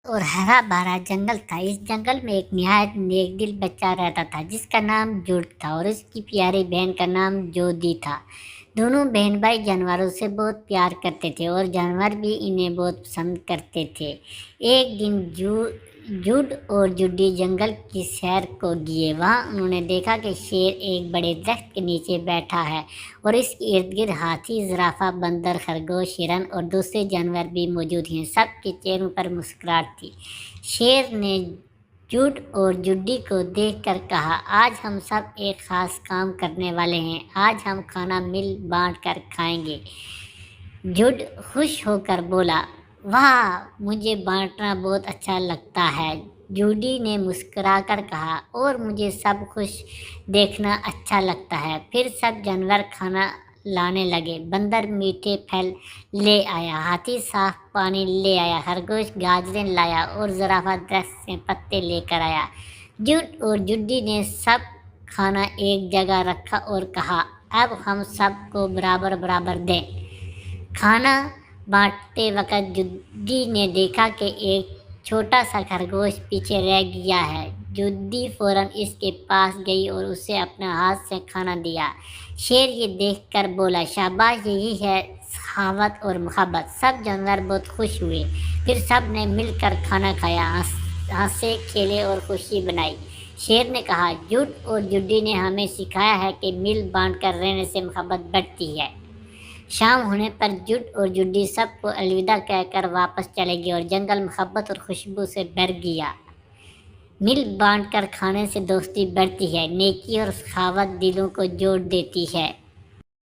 اور ہرا بھرا جنگل تھا۔ اس جنگل میں ایک نہایت نیک دل بچہ رہتا تھا جس کا نام جوڈ تھا اور اس کی پیاری بہن کا نام جودی تھا۔ دونوں بہن بھائی جانوروں سے بہت پیار کرتے تھے اور جانور بھی انہیں بہت پسند کرتے تھے۔ ایک دن جوڈ اور جوڈی جنگل کی سیر کو گئے۔ وہاں انہوں نے دیکھا کہ شیر ایک بڑے درخت کے نیچے بیٹھا ہے اور اس کے ارد گرد ہاتھی، زرافہ، بندر، خرگوش، ہرن اور دوسرے جانور بھی موجود ہیں۔ سب کے چہروں پر مسکراہٹ تھی۔ شیر نے جوڈ اور جوڈی کو دیکھ کر کہا، آج ہم سب ایک خاص کام کرنے والے ہیں۔ آج ہم کھانا مل بانٹ کر کھائیں گے۔ جوڈ خوش ہو کر بولا، واہ، مجھے بانٹنا بہت اچھا لگتا ہے۔ جوڈی نے مسکرا کر کہا، اور مجھے سب خوش دیکھنا اچھا لگتا ہے۔ پھر سب جانور کھانا لانے لگے۔ بندر میٹھے پھل لے آیا، ہاتھی صاف پانی لے آیا، خرگوش گاجریں لایا اور زرافہ درخت سے پتے لے کر آیا۔ جوڈ اور جوڈی نے سب کھانا ایک جگہ رکھا اور کہا، اب ہم سب کو برابر برابر دیں۔ کھانا بانٹتے وقت جوڈی نے دیکھا کہ ایک چھوٹا سا خرگوش پیچھے رہ گیا ہے۔ جودی فوراً اس کے پاس گئی اور اسے اپنے ہاتھ سے کھانا دیا۔ شیر یہ دیکھ کر بولا، شاباش، یہی ہے سخاوت اور محبت۔ سب جانور بہت خوش ہوئے۔ پھر سب نے مل کر کھانا کھایا، ہنسے کھیلے اور خوشی منائی۔ شیر نے کہا، جوڈ اور جوڈی نے ہمیں سکھایا ہے کہ مل بانٹ کر رہنے سے محبت بڑھتی ہے۔ شام ہونے پر جوڈ اور جوڈی سب کو الوداع کہہ کر واپس چلے گئے اور جنگل محبت اور خوشبو سے بھر گیا۔ مل بانٹ کر کھانے سے دوستی بڑھتی ہے، نیکی اور سخاوت دلوں کو جوڑ دیتی ہے۔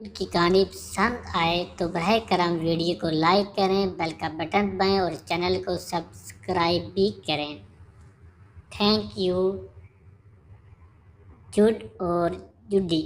کی کہانی پسند آئے تو براہ کرم ویڈیو کو لائک کریں، بیل کا بٹن دبائیں اور چینل کو سبسکرائب بھی کریں۔ تھینک یو جوڈ اور جوڈی۔